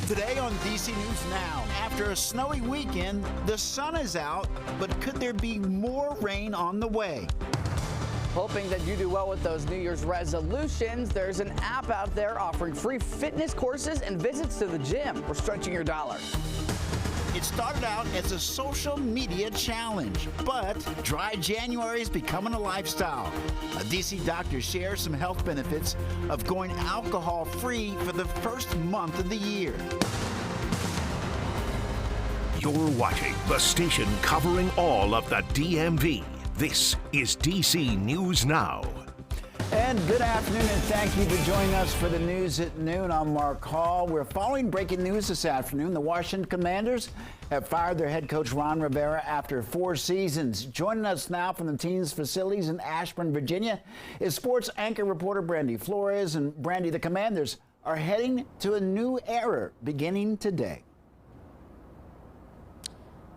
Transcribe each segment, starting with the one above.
Today on DC News Now, after a snowy weekend, the sun is out, but could there be more rain on the way? Hoping that you do well with those New Year's resolutions, there's an app out there offering free fitness courses and visits to the gym. We're stretching your dollar. It started out as a social media challenge, but dry January is becoming a lifestyle. A DC doctor shares some health benefits of going alcohol-free for the first month of the year. You're watching the station covering all of the DMV. This is DC News Now. And good afternoon, and thank you for joining us for the news at noon. I'm Mark Hall. We're following breaking news this afternoon. The Washington Commanders have fired their head coach Ron Rivera after 4 seasons. Joining us now from the team's facilities in Ashburn, Virginia, is sports anchor reporter Brandy Flores. And Brandy, the Commanders are heading to a new era beginning today.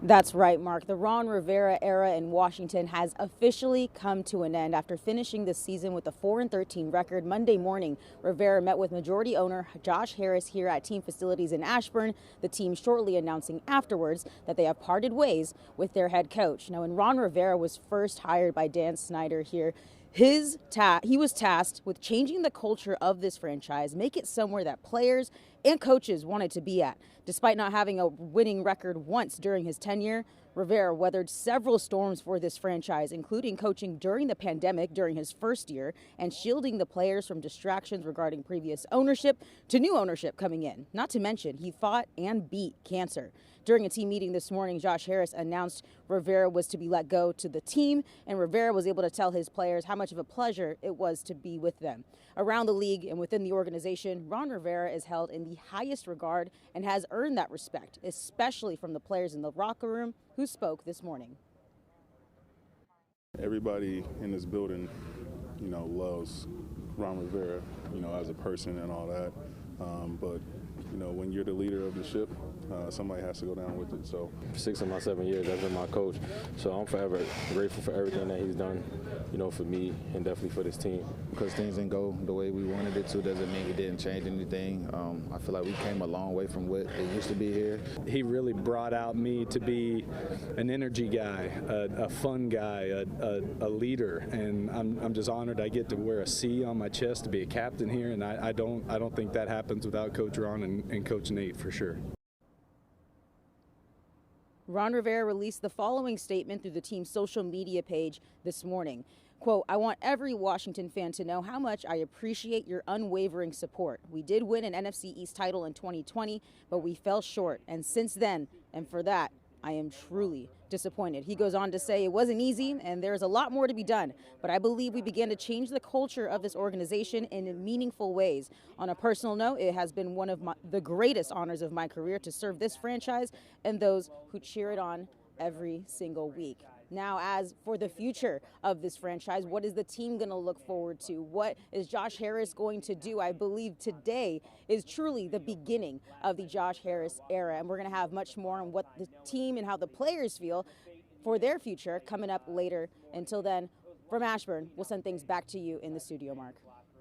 That's right, Mark. The Ron Rivera era in Washington has officially come to an end. After finishing the season with a 4-13 record, Monday morning, Rivera met with majority owner Josh Harris here at team facilities in Ashburn, the team shortly announcing afterwards that they have parted ways with their head coach. Now, when Ron Rivera was first hired by Dan Snyder here, he was tasked with changing the culture of this franchise, make it somewhere that players and coaches wanted to be at. Despite not having a winning record once during his tenure, Rivera weathered several storms for this franchise, including coaching during the pandemic during his first year and shielding the players from distractions regarding previous ownership to new ownership coming in. Not to mention, he fought and beat cancer. During a team meeting this morning, Josh Harris announced Rivera was to be let go to the team, and Rivera was able to tell his players how much of a pleasure it was to be with them. Around the league and within the organization, Ron Rivera is held in the highest regard and has earned that respect, especially from the players in the locker room who spoke this morning. Everybody in this building, loves Ron Rivera, as a person and all that. But when you're the leader of the ship, somebody has to go down with it. So 6 of my 7 years, that's been my coach. So I'm forever grateful for everything that he's done, for me and definitely for this team. Because things didn't go the way we wanted it to doesn't mean it didn't change anything. I feel like we came a long way from what it used to be here. He really brought out me to be an energy guy, a fun guy, a leader, and I'm just honored I get to wear a C on my chest to be a captain here, and I don't think that happens without Coach Ron and Coach Nate for sure. Ron Rivera released the following statement through the team's social media page this morning. Quote, "I want every Washington fan to know how much I appreciate your unwavering support. We did win an NFC East title in 2020, but we fell short. And since then, and for that, I am truly disappointed." He goes on to say it wasn't easy and there's a lot more to be done, but I believe we began to change the culture of this organization in meaningful ways. On a personal note, it has been one of the greatest honors of my career to serve this franchise and those who cheer it on every single week. Now, as for the future of this franchise, what is the team going to look forward to? What is Josh Harris going to do? I believe today is truly the beginning of the Josh Harris era, and we're going to have much more on what the team and how the players feel for their future coming up later. Until then, from Ashburn, we'll send things back to you in the studio, Mark.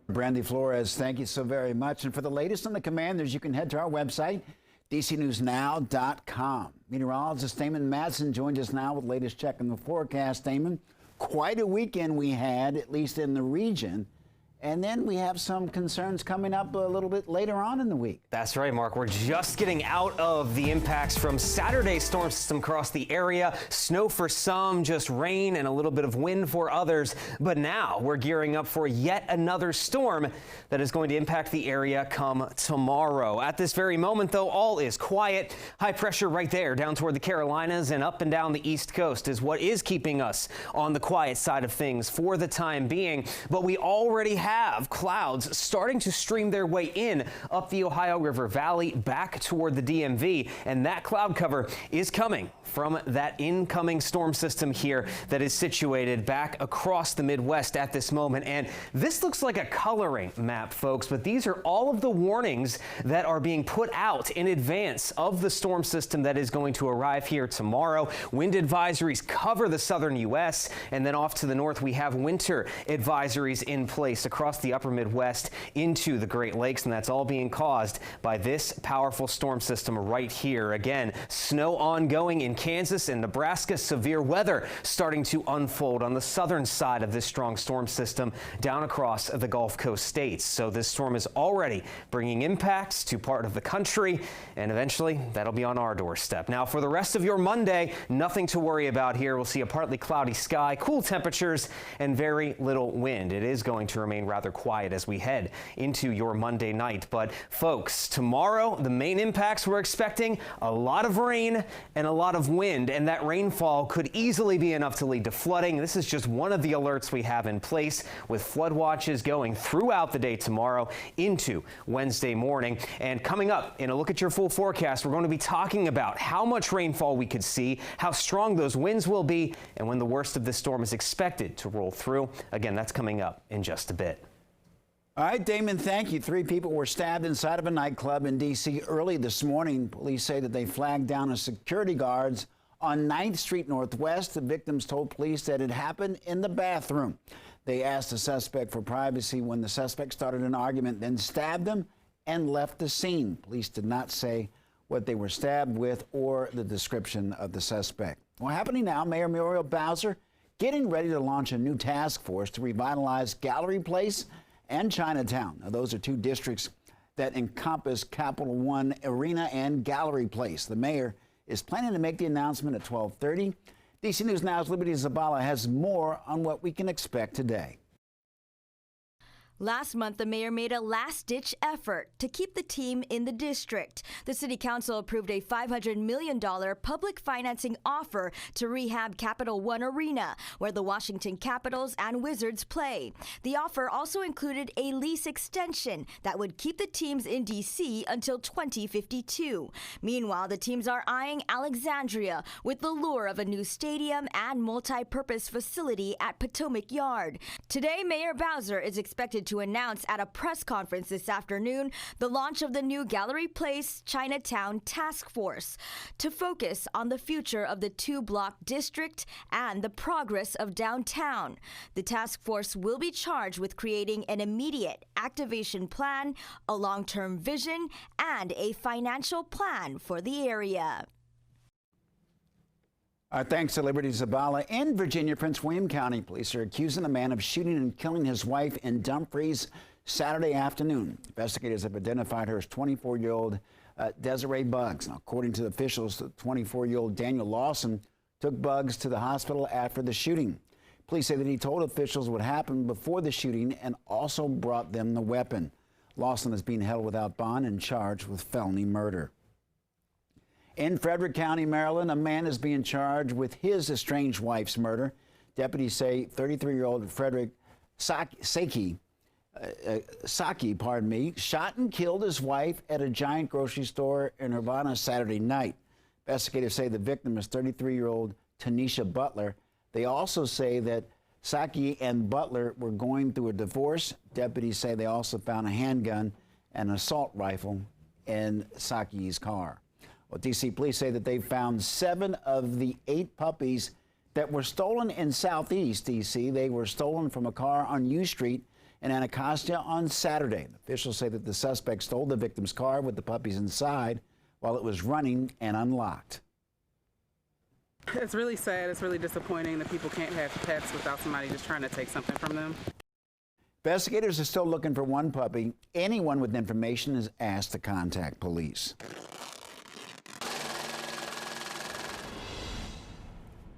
Brandy Flores, thank you so very much. And for the latest on the Commanders, you can head to our website, DCNewsNow.com. Meteorologist Damon Madsen joins us now with the latest check on the forecast. Damon, quite a weekend we had, at least in the region. And then we have some concerns coming up a little bit later on in the week. That's right, Mark. We're just getting out of the impacts from Saturday's storm system across the area. Snow for some, just rain and a little bit of wind for others. But now we're gearing up for yet another storm that is going to impact the area come tomorrow. At this very moment, though, all is quiet. High pressure right there down toward the Carolinas and up and down the East Coast is what is keeping us on the quiet side of things for the time being. But we already have clouds starting to stream their way in up the Ohio River Valley back toward the DMV, and that cloud cover is coming from that incoming storm system here that is situated back across the Midwest at this moment. And this looks like a coloring map, folks, but these are all of the warnings that are being put out in advance of the storm system that is going to arrive here tomorrow. Wind advisories cover the southern U.S., and then off to the north we have winter advisories in place across the upper Midwest into the Great Lakes, and that's all being caused by this powerful storm system right here. Again, snow ongoing in Kansas and Nebraska. Severe weather starting to unfold on the southern side of this strong storm system down across the Gulf Coast states. So this storm is already bringing impacts to part of the country, and eventually that'll be on our doorstep. Now, for the rest of your Monday, nothing to worry about here. We'll see a partly cloudy sky, cool temperatures, and very little wind. It is going to remain rather quiet as we head into your Monday night. But folks, tomorrow, the main impacts we're expecting: a lot of rain and a lot of wind, and that rainfall could easily be enough to lead to flooding. This is just one of the alerts we have in place, with flood watches going throughout the day tomorrow into Wednesday morning. And coming up in a look at your full forecast, we're going to be talking about how much rainfall we could see, how strong those winds will be, and when the worst of this storm is expected to roll through. Again, that's coming up in just a bit. All right, Damon, thank you. 3 people were stabbed inside of a nightclub in D.C. early this morning. Police say that they flagged down a security guards on 9th Street Northwest. The victims told police that it happened in the bathroom. They asked the suspect for privacy when the suspect started an argument, then stabbed him and left the scene. Police did not say what they were stabbed with or the description of the suspect. Well, happening now, Mayor Muriel Bowser getting ready to launch a new task force to revitalize Gallery Place and Chinatown. Now, those are 2 districts that encompass Capital One Arena and Gallery Place. The mayor is planning to make the announcement at 12:30. DC News Now's Liberty Zabala has more on what we can expect today. Last month, the mayor made a last-ditch effort to keep the team in the district. The city council approved a $500 million public financing offer to rehab Capital One Arena, where the Washington Capitals and Wizards play. The offer also included a lease extension that would keep the teams in D.C. until 2052. Meanwhile, the teams are eyeing Alexandria with the lure of a new stadium and multi-purpose facility at Potomac Yard. Today, Mayor Bowser is expected to announce at a press conference this afternoon the launch of the new Gallery Place Chinatown Task Force to focus on the future of the 2-block district and the progress of downtown. The task force will be charged with creating an immediate activation plan, a long-term vision, and a financial plan for the area. Thanks to Liberty Zabala. In Virginia, Prince William County police are accusing a man of shooting and killing his wife in Dumfries Saturday afternoon. Investigators have identified her as 24-year-old Desiree Buggs. Now, according to officials, the 24-year-old Daniel Lawson took Buggs to the hospital after the shooting. Police say that he told officials what happened before the shooting and also brought them the weapon. Lawson is being held without bond and charged with felony murder. In Frederick County, Maryland, a man is being charged with his estranged wife's murder. Deputies say 33-year-old Frederick Saki, shot and killed his wife at a Giant grocery store in Urbana Saturday night. Investigators say the victim is 33-year-old Tanisha Butler. They also say that Saki and Butler were going through a divorce. Deputies say they also found a handgun and an assault rifle in Saki's car. Well, D.C. police say that they found 7 of the 8 puppies that were stolen in Southeast D.C. They were stolen from a car on U Street in Anacostia on Saturday. Officials say that the suspect stole the victim's car with the puppies inside while it was running and unlocked. It's really sad. It's really disappointing that people can't have pets without somebody just trying to take something from them. Investigators are still looking for 1 puppy. Anyone with information is asked to contact police.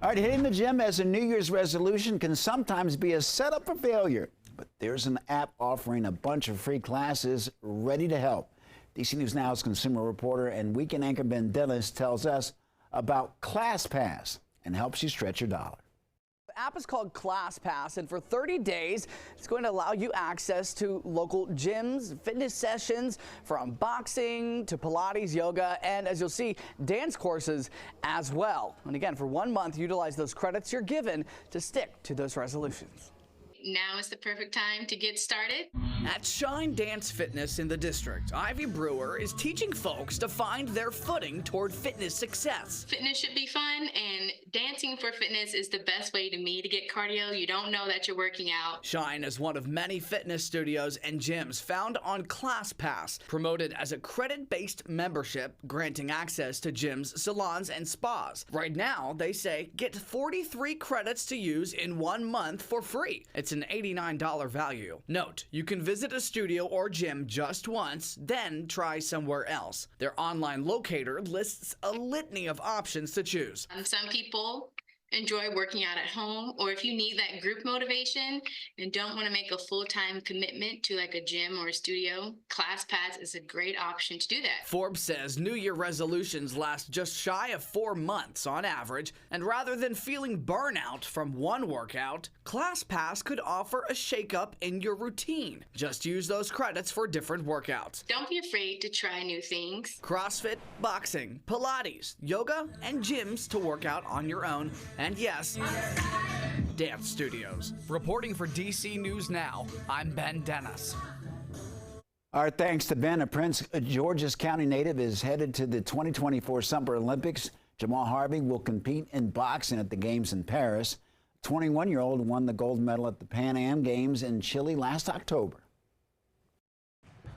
All right, hitting the gym as a New Year's resolution can sometimes be a setup for failure. But there's an app offering a bunch of free classes ready to help. DC News Now's consumer reporter and weekend anchor Ben Dennis tells us about ClassPass and helps you stretch your dollar. The app is called ClassPass, and for 30 days, it's going to allow you access to local gyms, fitness sessions, from boxing to Pilates, yoga, and as you'll see, dance courses as well. And again, for 1 month, utilize those credits you're given to stick to those resolutions. Now is the perfect time to get started. At Shine Dance Fitness in the district, Ivy Brewer is teaching folks to find their footing toward fitness success. Fitness should be fun, and dancing for fitness is the best way to me to get cardio. You don't know that you're working out. Shine is one of many fitness studios and gyms found on ClassPass, promoted as a credit-based membership, granting access to gyms, salons, and spas. Right now, they say get 43 credits to use in 1 month for free. It's an $89 value. Note, you can visit a studio or gym just once, then try somewhere else. Their online locator lists a litany of options to choose. Some people enjoy working out at home, or if you need that group motivation and don't want to make a full-time commitment to like a gym or a studio, ClassPass is a great option to do that. Forbes says New Year resolutions last just shy of 4 months on average, and rather than feeling burnout from one workout, ClassPass could offer a shakeup in your routine. Just use those credits for different workouts. Don't be afraid to try new things. CrossFit, boxing, Pilates, yoga, and gyms to work out on your own. And yes, dance studios. Reporting for DC News Now, I'm Ben Dennis. Our thanks to Ben. A Prince George's County native is headed to the 2024 Summer Olympics. Jamal Harvey will compete in boxing at the Games in Paris. 21-year-old won the gold medal at the Pan Am Games in Chile last October.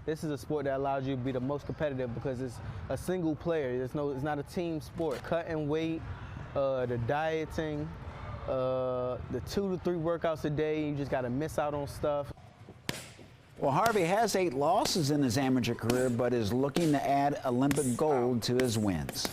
This is a sport that allows you to be the most competitive because it's a single player. It's not a team sport. Cutting weight, the dieting, the 2 to 3 workouts a day. You just got to miss out on stuff. Well, Harvey has 8 losses in his amateur career, but is looking to add Olympic gold to his wins.